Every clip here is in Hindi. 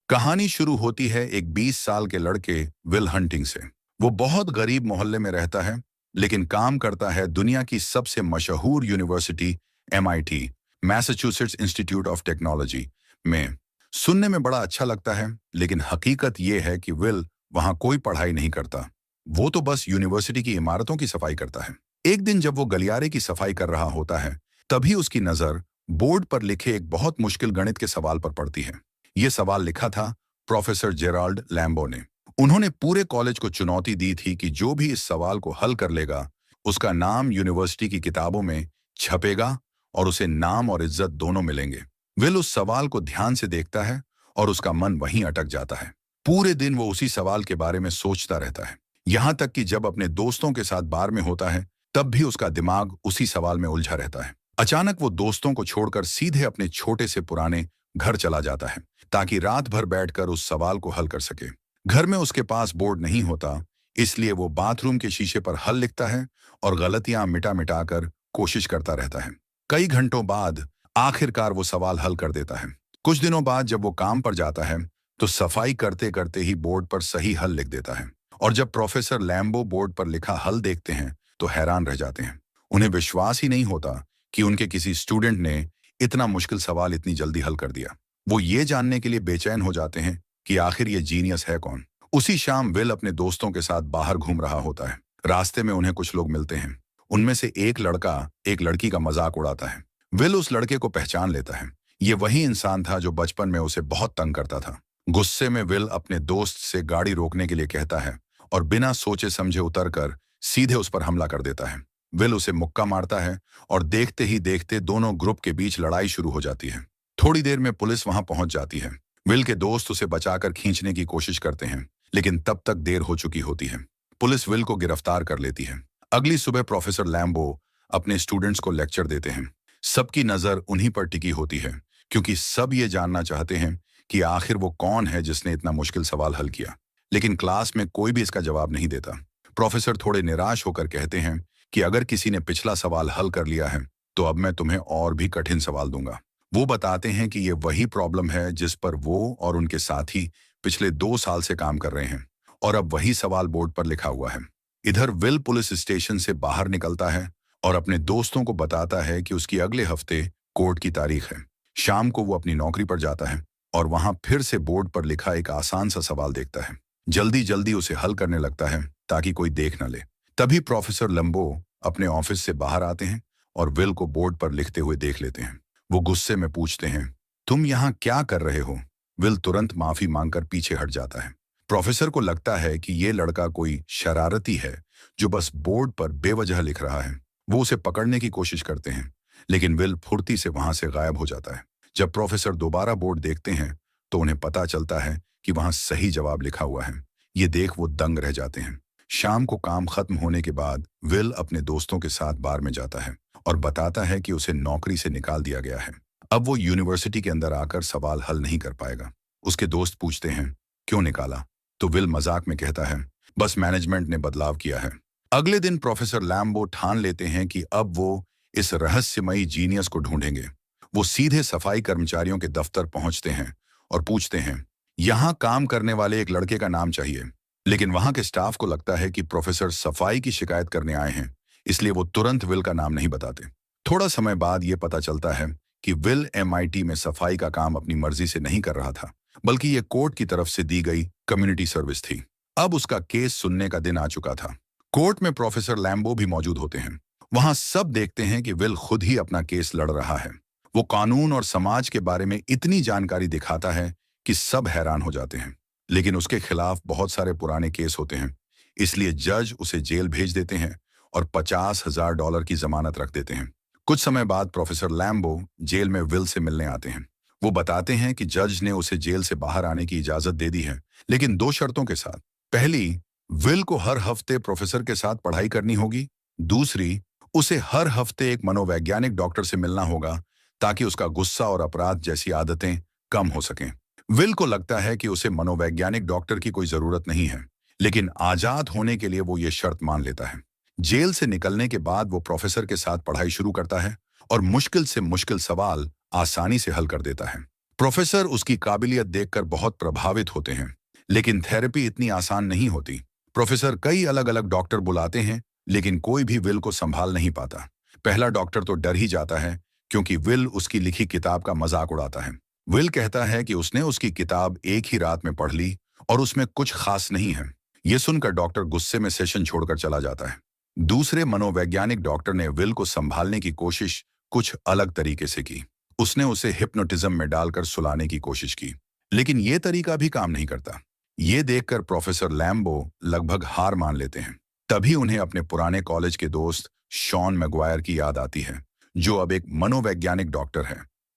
कहानी शुरू होती है एक 20 साल के लड़के विल हंटिंग से। वो बहुत गरीब मोहल्ले में रहता है, लेकिन काम करता है दुनिया की सबसे मशहूर university MIT, Massachusetts institute of technology में। सुनने में बड़ा अच्छा लगता है, लेकिन हकीकत ये है कि विल वहां कोई पढ़ाई नहीं करता। वो तो बस यूनिवर्सिटी की इमारतों की सफाई करता है। एक दिन जब वो गलियारे की सफाई कर रहा होता है, तभी उसकी नजर बोर्ड पर लिखे एक बहुत मुश्किल गणित के सवाल पर पड़ती है। ये सवाल लिखा था प्रोफेसर जेराल्ड लैम्बो ने। उन्होंने पूरे कॉलेज को चुनौती दी थी कि जो भी इस सवाल को हल कर लेगा, उसका नाम यूनिवर्सिटी की किताबों में छपेगा और उसे नाम और इज्जत दोनों मिलेंगे। विल उस सवाल को ध्यान से देखता है और उसका मन वहीं अटक जाता है। पूरे दिन वो उसी सवाल के बारे में सोचता रहता है। यहाँ तक कि जब अपने दोस्तों के साथ बार में होता है, तब भी उसका दिमाग उसी सवाल में उलझा रहता है। अचानक वो दोस्तों को छोड़कर सीधे अपने छोटे से पुराने घर चला जाता है, ताकि रात भर बैठकर उस सवाल को हल कर सके। घर में उसके पास बोर्ड नहीं होता, इसलिए वो बाथरूम के शीशे पर हल लिखता है और गलतियां मिटा मिटा कर कोशिश करता रहता है। कई घंटों बाद आखिरकार वो सवाल हल कर देता है। कुछ दिनों बाद जब वो काम पर जाता है, तो सफाई करते करते ही बोर्ड पर सही हल लिख देता है। और जब प्रोफेसर लैम्बो बोर्ड पर लिखा हल देखते हैं, तो हैरान रह जाते हैं। उन्हें विश्वास ही नहीं होता कि उनके किसी स्टूडेंट ने इतना मुश्किल सवाल इतनी जल्दी हल कर दिया। वो ये जानने के लिए बेचैन हो जाते हैं कि आखिर ये जीनियस है कौन। उसी शाम विल अपने दोस्तों के साथ बाहर घूम रहा होता है। रास्ते में उन्हें कुछ लोग मिलते हैं। उनमें से एक लड़का एक लड़की का मजाक उड़ाता है। विल उस लड़के को पहचान लेता है। ये वही इंसान था जो बचपन में उसे बहुत तंग करता था। गुस्से में विल अपने दोस्त से गाड़ी रोकने के लिए कहता है और बिना सोचे समझे उतरकर सीधे उस पर हमला कर देता है। विल उसे मुक्का मारता है और देखते ही देखते दोनों ग्रुप के बीच लड़ाई शुरू हो जाती है। थोड़ी देर में पुलिस वहां पहुंच जाती है। विल के दोस्त उसे बचाकर खींचने की कोशिश करते हैं, लेकिन तब तक देर हो चुकी होती है। पुलिस विल को गिरफ्तार कर लेती है। अगली सुबह प्रोफेसर लैम्बो अपने स्टूडेंट्स को लेक्चर देते हैं। सबकी नजर उन्हीं पर टिकी होती है, क्योंकि सब ये जानना चाहते हैं कि आखिर वो कौन है जिसने इतना मुश्किल सवाल हल किया। लेकिन क्लास में कोई भी इसका जवाब नहीं देता। प्रोफेसर थोड़े निराश होकर कहते हैं कि अगर किसी ने पिछला सवाल हल कर लिया है, तो अब मैं तुम्हें और भी कठिन सवाल दूंगा। वो बताते हैं कि ये वही प्रॉब्लम है जिस पर वो और उनके साथी पिछले 2 साल से काम कर रहे हैं, और अब वही सवाल बोर्ड पर लिखा हुआ है। इधर विल पुलिस स्टेशन से बाहर निकलता है और अपने दोस्तों को बताता है कि उसकी अगले हफ्ते कोर्ट की तारीख है। शाम को वो अपनी नौकरी पर जाता है और वहां फिर से बोर्ड पर लिखा एक आसान सा सवाल देखता है। जल्दी जल्दी उसे हल करने लगता है ताकि कोई देख न ले। तभी प्रोफेसर लंबो अपने ऑफिस से बाहर आते हैं और विल को बोर्ड पर लिखते हुए देख लेते हैं। वो गुस्से में पूछते हैं, तुम यहाँ क्या कर रहे हो? विल तुरंत माफी मांगकर पीछे हट जाता है। प्रोफेसर को लगता है कि ये लड़का कोई शरारती है जो बस बोर्ड पर बेवजह लिख रहा है। वो उसे पकड़ने की कोशिश करते हैं, लेकिन विल फुर्ती से वहां से गायब हो जाता है। जब प्रोफेसर दोबारा बोर्ड देखते हैं, तो उन्हें पता चलता है कि वहां सही जवाब लिखा हुआ है। ये देख वो दंग रह जाते हैं। शाम को काम खत्म होने के बाद विल अपने दोस्तों के साथ बार में जाता है और बताता है कि उसे नौकरी से निकाल दिया गया है। अब वो यूनिवर्सिटी के अंदर आकर सवाल हल नहीं कर पाएगा। उसके दोस्त पूछते हैं, क्यों निकाला? तो विल मजाक में कहता है, बस मैनेजमेंट ने बदलाव किया है। अगले दिन प्रोफेसर लैम्बो ठान लेते हैं कि अब वो इस रहस्यमयी जीनियस को ढूंढेंगे। वो सीधे सफाई कर्मचारियों के दफ्तर पहुंचते हैं और पूछते हैं, यहाँ काम करने वाले एक लड़के का नाम चाहिए। लेकिन वहां के स्टाफ को लगता है कि प्रोफेसर सफाई की शिकायत करने आए हैं, इसलिए वो तुरंत विल का नाम नहीं बताते। थोड़ा समय बाद ये पता चलता है कि विल MIT में सफाई का काम अपनी मर्जी से नहीं कर रहा था, बल्कि ये कोर्ट की तरफ से दी गई कम्युनिटी सर्विस थी। अब उसका केस सुनने का दिन आ चुका था। कोर्ट में प्रोफेसर लैम्बो भी मौजूद होते हैं। वहां सब देखते हैं कि विल खुद ही अपना केस लड़ रहा है। वो कानून और समाज के बारे में इतनी जानकारी दिखाता है कि सब हैरान हो जाते हैं। लेकिन उसके खिलाफ बहुत सारे पुराने केस होते हैं, इसलिए जज उसे जेल भेज देते हैं और $50,000 की जमानत रख देते हैं। कुछ समय बाद प्रोफेसर लैम्बो जेल में विल से मिलने आते हैं। वो बताते हैं कि जज ने उसे जेल से बाहर आने की इजाजत दे दी है, लेकिन 2 शर्तों के साथ। पहली, विल को हर हफ्ते प्रोफेसर के साथ पढ़ाई करनी होगी। दूसरी, उसे हर हफ्ते एक मनोवैज्ञानिक डॉक्टर से मिलना होगा, ताकि उसका गुस्सा और अपराध जैसी आदतें कम हो सकें। विल को लगता है कि उसे मनोवैज्ञानिक डॉक्टर की कोई जरूरत नहीं है, लेकिन आजाद होने के लिए वो ये शर्त मान लेता है। जेल से निकलने के बाद वो प्रोफेसर के साथ पढ़ाई शुरू करता है और मुश्किल से मुश्किल सवाल आसानी से हल कर देता है। प्रोफेसर उसकी काबिलियत देखकर बहुत प्रभावित होते हैं, लेकिन थेरेपी इतनी आसान नहीं होती। प्रोफेसर कई अलग अलग डॉक्टर बुलाते हैं, लेकिन कोई भी विल को संभाल नहीं पाता। पहला डॉक्टर तो डर ही जाता है, क्योंकि विल उसकी लिखी किताब का मजाक उड़ाता है। विल कहता है कि उसने उसकी किताब एक ही रात में पढ़ ली और उसमें कुछ खास नहीं है। ये सुनकर डॉक्टर गुस्से में सेशन छोड़कर चला जाता है। दूसरे मनोवैज्ञानिक डॉक्टर ने विल को संभालने की कोशिश कुछ अलग तरीके से की। उसने उसे हिप्नोटिज्म में डालकर सुलाने की कोशिश की, लेकिन ये तरीका भी काम नहीं करता। ये देखकर प्रोफेसर लैम्बो लगभग हार मान लेते हैं। तभी उन्हें अपने पुराने कॉलेज के दोस्त शॉन मैगवायर की याद आती है, जो अब एक मनोवैज्ञानिक डॉक्टर है।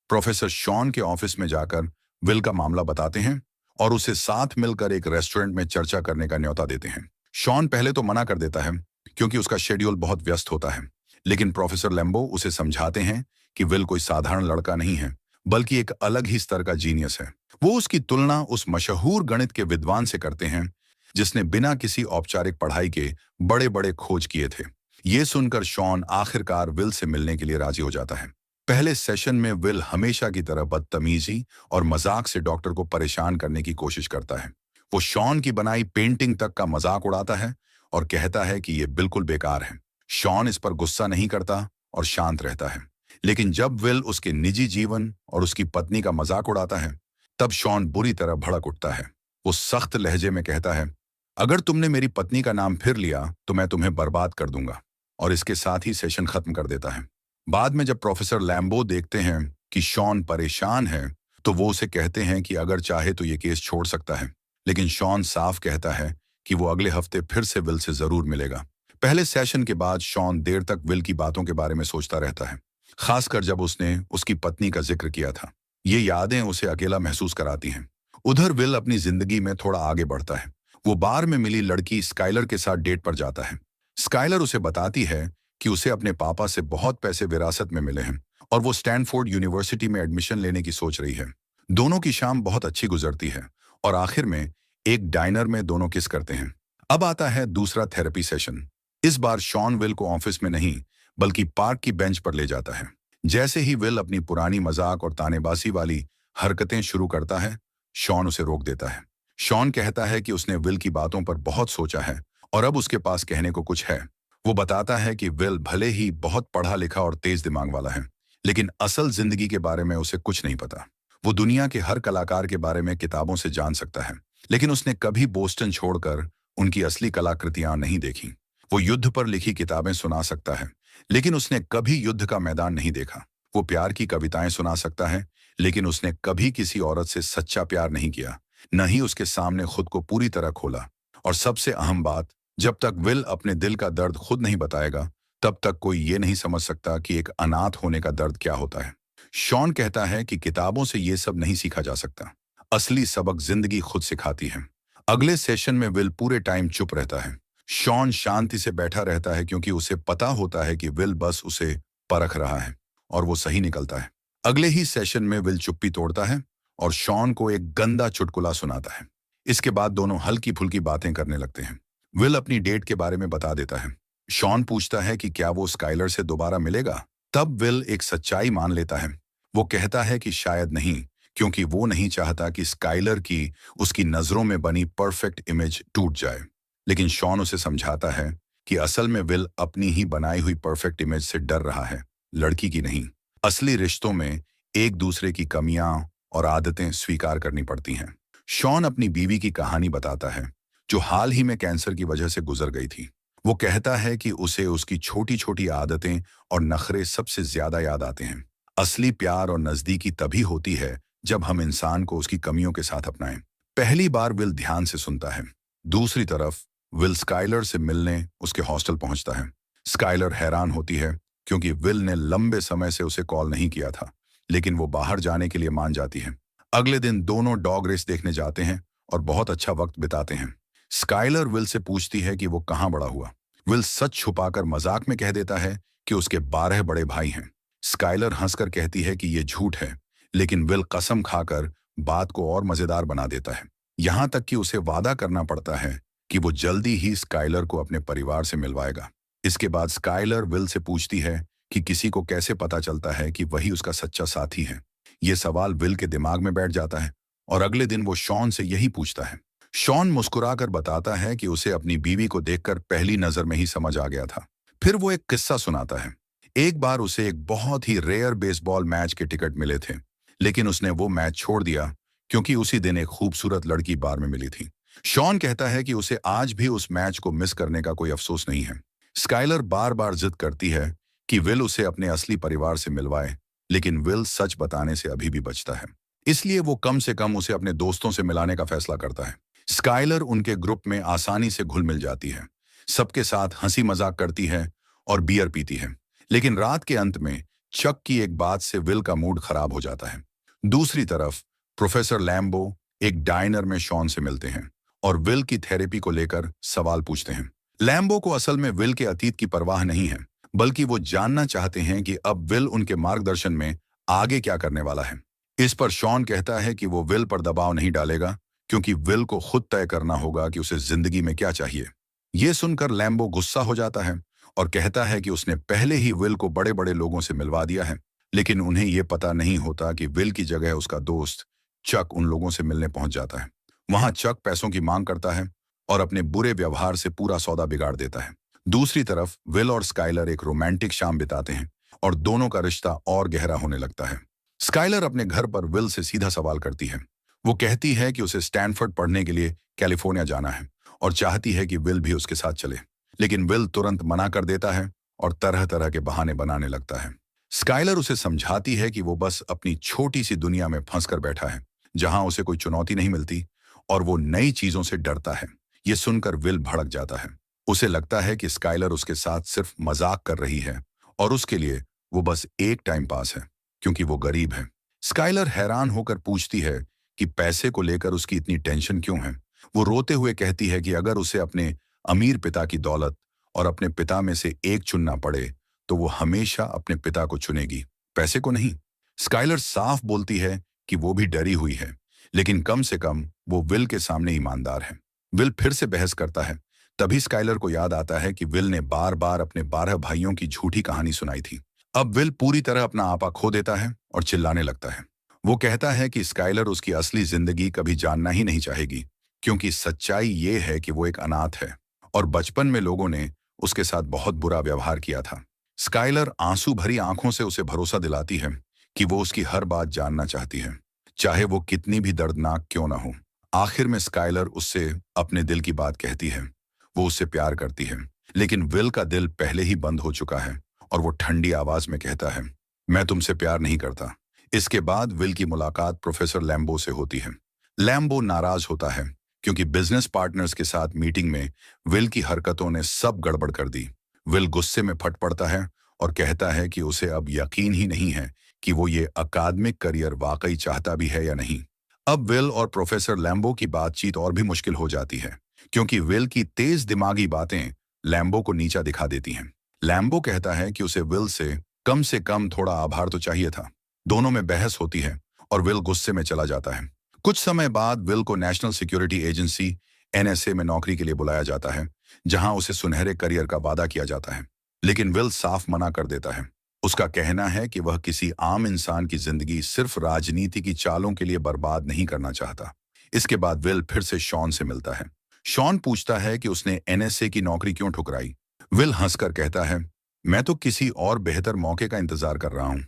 प्रोफेसर शॉन के ऑफिस में जाकर विल का मामला बताते हैं और उसे साथ मिलकर एक रेस्टोरेंट में चर्चा करने का न्योता देते हैं। शॉन पहले तो मना कर देता है, क्योंकि उसका शेड्यूल बहुत व्यस्त होता है, लेकिन प्रोफेसर लैम्बो उसे समझाते हैं कि विल कोई साधारण लड़का नहीं है, बल्कि एक अलग ही स्तर का जीनियस है। वो उसकी तुलना उस मशहूर गणित के विद्वान से करते हैं, जिसने बिना किसी औपचारिक पढ़ाई के बड़े बड़े खोज किए थे। ये सुनकर शॉन आखिरकार विल से मिलने के लिए राजी हो जाता है। पहले सेशन में विल हमेशा की तरह बदतमीजी और मजाक से डॉक्टर को परेशान करने की कोशिश करता है। वो शॉन की बनाई पेंटिंग तक का मजाक उड़ाता है और कहता है कि ये बिल्कुल बेकार है। शॉन इस पर गुस्सा नहीं करता और शांत रहता है, लेकिन जब विल उसके निजी जीवन और उसकी पत्नी का मजाक उड़ाता है, तब शॉन बुरी तरह भड़क उठता है। वो सख्त लहजे में कहता है, अगर तुमने मेरी पत्नी का नाम फिर लिया तो मैं तुम्हें बर्बाद कर दूंगा, और इसके साथ ही सेशन खत्म कर देता है। बाद में जब प्रोफेसर लैम्बो देखते हैं कि शॉन परेशान है, तो वो उसे कहते हैं कि अगर चाहे तो ये केस छोड़ सकता है, लेकिन शॉन साफ कहता है कि वो अगले हफ्ते फिर से विल से जरूर मिलेगा। पहले सेशन के बाद शॉन देर तक विल की बातों के बारे में सोचता रहता है, खासकर जब उसने उसकी पत्नी का जिक्र किया था। ये यादें उसे अकेला महसूस कराती हैं। उधर विल अपनी जिंदगी में थोड़ा आगे बढ़ता है। वो बार में मिली लड़की स्काइलर के साथ डेट पर जाता है। स्काइलर उसे बताती है कि उसे अपने पापा से बहुत पैसे विरासत में मिले हैं और वो स्टैनफोर्ड यूनिवर्सिटी में एडमिशन लेने की सोच रही है। दोनों की शाम बहुत अच्छी गुजरती है और आखिर में एक डाइनर में दोनों किस करते हैं। अब आता है दूसरा थेरेपी सेशन। इस बार शॉन विल को ऑफिस में नहीं, बल्कि पार्क की बेंच पर ले जाता है। जैसे ही विल अपनी पुरानी मजाक और तानेबाजी वाली हरकतें शुरू करता है, शॉन उसे रोक देता है। शॉन कहता है कि उसने विल की बातों पर बहुत सोचा है और अब उसके पास कहने को कुछ है। वो बताता है कि विल भले ही बहुत पढ़ा लिखा और तेज दिमाग वाला है, लेकिन असल जिंदगी के बारे में उसे कुछ नहीं पता। वो दुनिया के हर कलाकार के बारे में किताबों से जान सकता है, लेकिन उसने कभी बोस्टन छोड़कर उनकी असली कलाकृतियां नहीं देखी। वो युद्ध पर लिखी किताबें सुना सकता है, लेकिन उसने कभी युद्ध का मैदान नहीं देखा। वो प्यार की कविताएं सुना सकता है, लेकिन उसने कभी किसी औरत से सच्चा प्यार नहीं किया, न ही उसके सामने खुद को पूरी तरह खोला। और सबसे अहम बात, जब तक विल अपने दिल का दर्द खुद नहीं बताएगा, तब तक कोई ये नहीं समझ सकता कि एक अनाथ होने का दर्द क्या होता है। शॉन कहता है कि किताबों से ये सब नहीं सीखा जा सकता। असली सबक जिंदगी खुद सिखाती है। अगले सेशन में विल पूरे टाइम चुप रहता है। शॉन शांति से बैठा रहता है, क्योंकि उसे पता होता है कि विल बस उसे परख रहा है, और वो सही निकलता है। अगले ही सेशन में विल चुप्पी तोड़ता है और शॉन को एक गंदा चुटकुला सुनाता है। इसके बाद दोनों हल्की फुल्की बातें करने लगते हैं। विल अपनी डेट के बारे में बता देता है। शॉन पूछता है कि क्या वो स्काइलर से दोबारा मिलेगा। तब विल एक सच्चाई मान लेता है। वो कहता है कि शायद नहीं, क्योंकि वो नहीं चाहता कि स्काइलर की उसकी नजरों में बनी परफेक्ट इमेज टूट जाए। लेकिन शॉन उसे समझाता है कि असल में विल अपनी ही बनाई हुई परफेक्ट इमेज से डर रहा है, लड़की की नहीं। असली रिश्तों में एक दूसरे की कमियां और आदतें स्वीकार करनी पड़ती हैं। शॉन अपनी बीवी की कहानी बताता है, जो हाल ही में कैंसर की वजह से गुजर गई थी। वो कहता है कि उसे उसकी छोटी छोटी आदतें और नखरे सबसे ज्यादा याद आते हैं। असली प्यार और नजदीकी तभी होती है जब हम इंसान को उसकी कमियों के साथ अपनाएं। पहली बार विल ध्यान से सुनता है। दूसरी तरफ विल स्काइलर से मिलने उसके हॉस्टल पहुंचता है। स्काइलर हैरान होती है, क्योंकि विल ने लंबे समय से उसे कॉल नहीं किया था, लेकिन वो बाहर जाने के लिए मान जाती है। अगले दिन दोनों डॉग रेस देखने जाते हैं और बहुत अच्छा वक्त बिताते हैं। स्काइलर विल से पूछती है कि वो कहाँ बड़ा हुआ। विल सच छुपाकर मजाक में कह देता है कि उसके 12 बड़े भाई हैं। स्काइलर हंसकर कहती है कि ये झूठ है, लेकिन विल कसम खाकर बात को और मजेदार बना देता है। यहाँ तक कि उसे वादा करना पड़ता है कि वो जल्दी ही स्काइलर को अपने परिवार से मिलवाएगा। इसके बाद स्काइलर विल से पूछती है कि किसी को कैसे पता चलता है कि वही उसका सच्चा साथी है। ये सवाल विल के दिमाग में बैठ जाता है और अगले दिन वो शॉन से यही पूछता है। शॉन मुस्कुराकर बताता है कि उसे अपनी बीवी को देखकर पहली नजर में ही समझ आ गया था। फिर वो एक किस्सा सुनाता है। एक बार उसे एक बहुत ही रेयर बेसबॉल मैच के टिकट मिले थे, लेकिन उसने वो मैच छोड़ दिया क्योंकि उसी दिन एक खूबसूरत लड़की बार में मिली थी। शॉन कहता है कि उसे आज भी उस मैच को मिस करने का कोई अफसोस नहीं है। स्काइलर बार बार जिद करती है कि विल उसे अपने असली परिवार से मिलवाए, लेकिन विल सच बताने से अभी भी बचता है। इसलिए वो कम से कम उसे अपने दोस्तों से मिलाने का फैसला करता है। स्काइलर उनके ग्रुप में आसानी से घुल मिल जाती है, सबके साथ हंसी मजाक करती है और बियर पीती है। लेकिन रात के अंत में चक की एक बात से विल का मूड खराब हो जाता है। दूसरी तरफ प्रोफेसर लैम्बो एक डाइनर में शॉन से मिलते हैं और विल की थेरेपी को लेकर सवाल पूछते हैं। लैम्बो को असल में विल के अतीत की परवाह नहीं है, बल्कि वो जानना चाहते हैं कि अब विल उनके मार्गदर्शन में आगे क्या करने वाला है। इस पर शॉन कहता है कि वो विल पर दबाव नहीं डालेगा, क्योंकि विल को खुद तय करना होगा कि उसे जिंदगी में क्या चाहिए। ये सुनकर लैम्बो गुस्सा हो जाता है और कहता है कि उसने पहले ही विल को बड़े बड़े लोगों से मिलवा दिया है, लेकिन उन्हें ये पता नहीं होता कि विल की जगह उसका दोस्त चक उन लोगों से मिलने पहुंच जाता है। वहां चक पैसों की मांग करता है और अपने बुरे व्यवहार से पूरा सौदा बिगाड़ देता है। दूसरी तरफ विल और स्काइलर एक रोमांटिक शाम बिताते हैं और दोनों का रिश्ता और गहरा होने लगता है। स्काइलर अपने घर पर विल से सीधा सवाल करती है। वो कहती है कि उसे स्टैनफोर्ड पढ़ने के लिए कैलिफोर्निया जाना है और चाहती है कि विल भी उसके साथ चले, लेकिन विल तुरंत मना कर देता है और तरह तरह के बहाने बनाने लगता है। स्काइलर उसे समझाती है कि वो बस अपनी छोटी सी दुनिया में फंस कर बैठा है, जहां उसे कोई चुनौती नहीं मिलती और वो नई चीजों से डरता है। ये सुनकर विल भड़क जाता है। उसे लगता है कि स्काइलर उसके साथ सिर्फ मजाक कर रही है और उसके लिए वो बस एक टाइम पास है, क्योंकि वो गरीब है। स्काइलर हैरान होकर पूछती है कि पैसे को लेकर उसकी इतनी टेंशन क्यों है। वो रोते हुए कहती है कि अगर उसे अपने अमीर पिता की दौलत और अपने पिता में से एक चुनना पड़े, तो वो हमेशा अपने पिता को चुनेगी, पैसे को नहीं। स्काइलर साफ बोलती है कि वो भी डरी हुई है, लेकिन कम से कम वो विल के सामने ईमानदार है। विल फिर से बहस करता है। तभी स्काइलर को याद आता है कि विल ने बार बार अपने 12 भाइयों की झूठी कहानी सुनाई थी। अब विल पूरी तरह अपना आपा खो देता है और चिल्लाने लगता है। वो कहता है कि स्काइलर उसकी असली जिंदगी कभी जानना ही नहीं चाहेगी, क्योंकि सच्चाई ये है कि वो एक अनाथ है और बचपन में लोगों ने उसके साथ बहुत बुरा व्यवहार किया था। स्काइलर आंसू भरी आंखों से उसे भरोसा दिलाती है कि वो उसकी हर बात जानना चाहती है, चाहे वो कितनी भी दर्दनाक क्यों ना हो। आखिर में स्काइलर उससे अपने दिल की बात कहती है। वो उससे प्यार करती है, लेकिन विल का दिल पहले ही बंद हो चुका है और वो ठंडी आवाज में कहता है, मैं तुमसे प्यार नहीं करता। इसके बाद विल की मुलाकात प्रोफेसर लैम्बो से होती है। लैम्बो नाराज होता है क्योंकि बिजनेस पार्टनर्स के साथ मीटिंग में विल की हरकतों ने सब गड़बड़ कर दी। विल गुस्से में फट पड़ता है और कहता है कि उसे अब यकीन ही नहीं है कि वो ये अकादमिक करियर वाकई चाहता भी है या नहीं। अब विल और प्रोफेसर लैम्बो की बातचीत और भी मुश्किल हो जाती है, क्योंकि विल की तेज दिमागी बातें लैम्बो को नीचा दिखा देती हैं। लैम्बो कहता है कि उसे विल से कम थोड़ा आभार तो चाहिए था। दोनों में बहस होती है और विल गुस्से में चला जाता है। कुछ समय बाद विल को नेशनल सिक्योरिटी एजेंसी NSA में नौकरी के लिए बुलाया जाता है, जहां उसे सुनहरे करियर का वादा किया जाता है, लेकिन विल साफ मना कर देता है। उसका कहना है कि वह किसी आम इंसान की जिंदगी सिर्फ राजनीति की चालों के लिए बर्बाद नहीं करना चाहता। इसके बाद विल फिर से शॉन से मिलता है। शॉन पूछता है कि उसने NSA की नौकरी क्यों ठुकराई। विल हंसकर कहता है, मैं तो किसी और बेहतर मौके का इंतजार कर रहा हूं।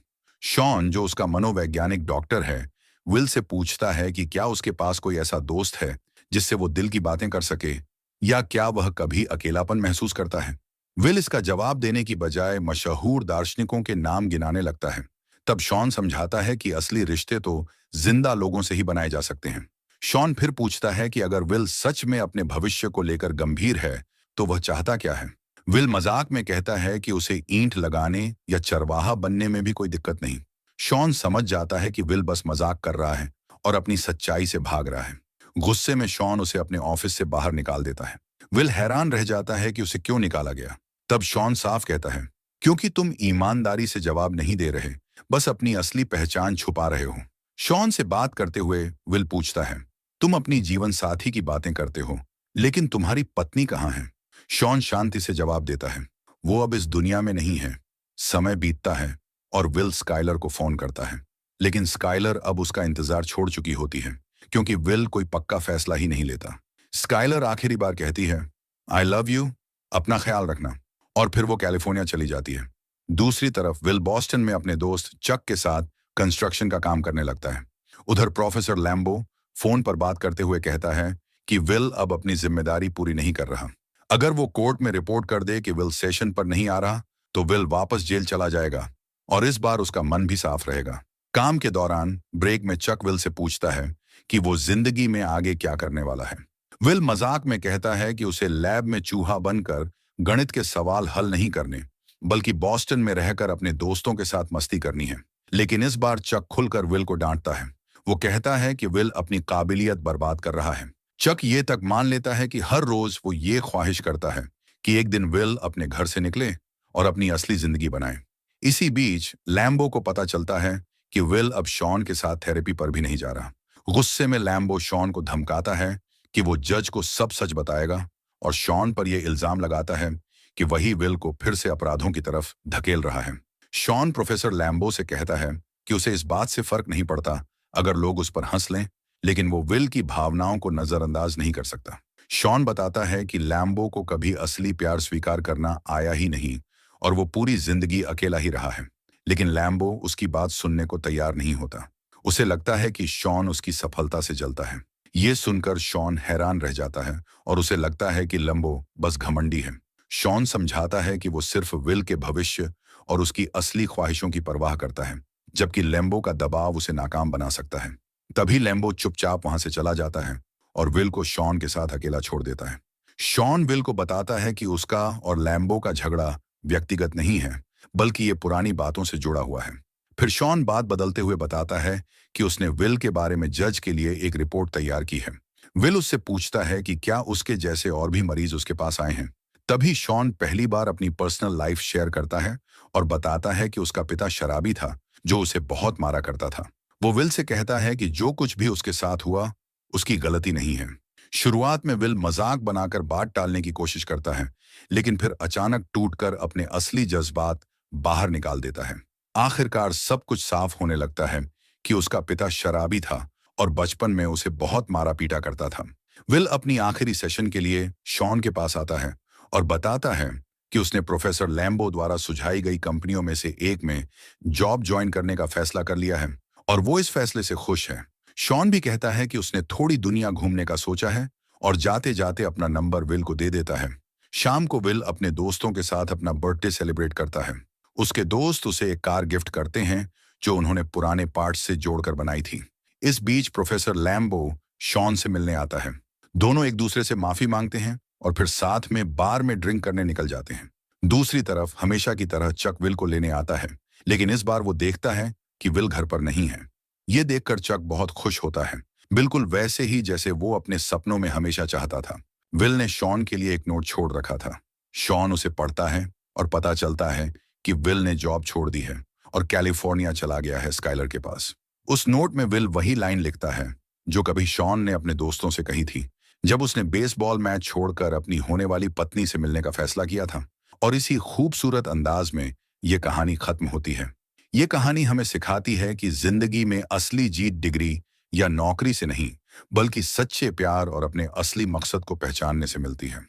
शॉन, जो उसका मनोवैज्ञानिक डॉक्टर है, विल से पूछता है कि क्या उसके पास कोई ऐसा दोस्त है जिससे वो दिल की बातें कर सके, या क्या वह कभी अकेलापन महसूस करता है। विल इसका जवाब देने की बजाय मशहूर दार्शनिकों के नाम गिनाने लगता है। तब शॉन समझाता है कि असली रिश्ते तो जिंदा लोगों से ही बनाए जा सकते हैं। शॉन फिर पूछता है कि अगर विल सच में अपने भविष्य को लेकर गंभीर है, तो वह चाहता क्या है। विल मजाक में कहता है कि उसे ईंट लगाने या चरवाहा बनने में भी कोई दिक्कत नहीं। शॉन समझ जाता है कि विल बस मजाक कर रहा है और अपनी सच्चाई से भाग रहा है। गुस्से में शॉन उसे अपने ऑफिस से बाहर निकाल देता है। विल हैरान रह जाता है कि उसे क्यों निकाला गया। तब शॉन साफ कहता है, क्योंकि तुम ईमानदारी से जवाब नहीं दे रहे, बस अपनी असली पहचान छुपा रहे हो। शॉन से बात करते हुए विल पूछता है, तुम अपनी जीवन साथी की बातें करते हो, लेकिन तुम्हारी पत्नी कहाँ है। शॉन शांति से जवाब देता है, वो अब इस दुनिया में नहीं है। समय बीतता है और विल स्काइलर को फोन करता है। लेकिन स्काइलर अब उसका इंतजार छोड़ चुकी होती है, क्योंकि विल कोई पक्का फैसला ही नहीं लेता। स्काइलर आखिरी बार कहती है, आई लव यू, अपना ख्याल रखना, और फिर वो कैलिफोर्निया चली जाती है। दूसरी तरफ विल बॉस्टन में अपने दोस्त चक के साथ कंस्ट्रक्शन का काम करने लगता है। उधर प्रोफेसर लैम्बो फोन पर बात करते हुए कहता है कि विल अब अपनी जिम्मेदारी पूरी नहीं कर रहा। अगर वो कोर्ट में रिपोर्ट कर दे कि विल सेशन पर नहीं आ रहा, तो विल वापस जेल चला जाएगा, और इस बार उसका मन भी साफ रहेगा। काम के दौरान ब्रेक में चक विल से पूछता है कि वो जिंदगी में आगे क्या करने वाला है। विल मजाक में कहता है कि उसे लैब में चूहा बनकर गणित के सवाल हल नहीं करने, बल्कि बॉस्टन में रहकर अपने दोस्तों के साथ मस्ती करनी है। लेकिन इस बार चक खुलकर विल को डांटता है। वो कहता है कि विल अपनी काबिलियत बर्बाद कर रहा है। चक ये तक मान लेता है कि हर रोज वो ये ख्वाहिश करता है कि एक दिन विल अपने घर से निकले और अपनी असली जिंदगी बनाए। इसी बीच लैम्बो को पता चलता है कि विल अब शॉन के साथ थेरेपी पर भी नहीं जा रहा। गुस्से में लैम्बो शॉन को धमकाता है कि वो जज को सब सच बताएगा, और शॉन पर यह इल्जाम लगाता है कि वही विल को फिर से अपराधों की तरफ धकेल रहा है। शॉन प्रोफेसर लैम्बो से कहता है कि उसे इस बात से फर्क नहीं पड़ता अगर लोग उस पर हंस लें, लेकिन वो विल की भावनाओं को नजरअंदाज नहीं कर सकता। शॉन बताता है कि लैम्बो को कभी असली प्यार स्वीकार करना आया ही नहीं, और वो पूरी जिंदगी अकेला ही रहा है। लेकिन लैम्बो उसकी बात सुनने को तैयार नहीं होता। उसे लगता है कि शॉन उसकी सफलता से जलता है। ये सुनकर शॉन हैरान रह जाता है, और उसे लगता है कि लैम्बो बस घमंडी है। शॉन समझाता है कि वो सिर्फ विल के भविष्य और उसकी असली ख्वाहिशों की परवाह करता है, जबकि लैम्बो का दबाव उसे नाकाम बना सकता है। तभी लैम्बो चुपचाप वहां से चला जाता है और विल को शॉन के साथ अकेला छोड़ देता है। शॉन विल को बताता है कि उसका और लैम्बो का झगड़ा व्यक्तिगत नहीं है, बल्कि ये पुरानी बातों से जुड़ा हुआ है। फिर शॉन बात बदलते हुए बताता है कि उसने विल के बारे में जज के लिए एक रिपोर्ट तैयार की है। विल उससे पूछता है कि क्या उसके जैसे और भी मरीज उसके पास आए हैं। तभी शॉन पहली बार अपनी पर्सनल लाइफ शेयर करता है और बताता है कि उसका पिता शराबी था जो उसे बहुत मारा करता था। वो विल से कहता है कि जो कुछ भी उसके साथ हुआ उसकी गलती नहीं है। शुरुआत में विल मजाक बनाकर बात टालने की कोशिश करता है, लेकिन फिर अचानक टूटकर अपने असली जज्बात बाहर निकाल देता है। आखिरकार सब कुछ साफ होने लगता है कि उसका पिता शराबी था और बचपन में उसे बहुत मारा पीटा करता था। विल अपनी आखिरी सेशन के लिए शॉन के पास आता है और बताता है कि उसने प्रोफेसर लैम्बो द्वारा सुझाई गई कंपनियों में से एक में जॉब ज्वाइन करने का फैसला कर लिया है, और वो इस फैसले से खुश है। शॉन भी कहता है कि उसने थोड़ी दुनिया घूमने का सोचा है, और जाते जाते अपना नंबर विल को दे देता है। शाम को विल अपने दोस्तों के साथ अपना बर्थडे सेलिब्रेट करता है। उसके दोस्त उसे एक कार गिफ्ट करते हैं जो उन्होंने पुराने पार्ट्स से जोड़कर बनाई थी। इस बीच प्रोफेसर लैम्बो शॉन से मिलने आता है। दोनों एक दूसरे से माफी मांगते हैं और फिर साथ में बार में ड्रिंक करने निकल जाते हैं। दूसरी तरफ हमेशा की तरह चक विल को लेने आता है, लेकिन इस बार वो देखता है कि विल घर पर नहीं है। ये देखकर चक बहुत खुश होता है, बिल्कुल वैसे ही जैसे वो अपने सपनों में हमेशा चाहता था। विल ने शॉन के लिए एक नोट छोड़ रखा था। शॉन उसे पढ़ता है और पता चलता है कि विल ने जॉब छोड़ दी है और कैलिफोर्निया चला गया है स्काइलर के पास। उस नोट में विल वही लाइन लिखता है जो कभी शॉन ने अपने दोस्तों से कही थी जब उसने बेसबॉल मैच छोड़कर अपनी होने वाली पत्नी से मिलने का फैसला किया था। और इसी खूबसूरत अंदाज में ये कहानी खत्म होती है। ये कहानी हमें सिखाती है कि जिंदगी में असली जीत डिग्री या नौकरी से नहीं, बल्कि सच्चे प्यार और अपने असली मकसद को पहचानने से मिलती है।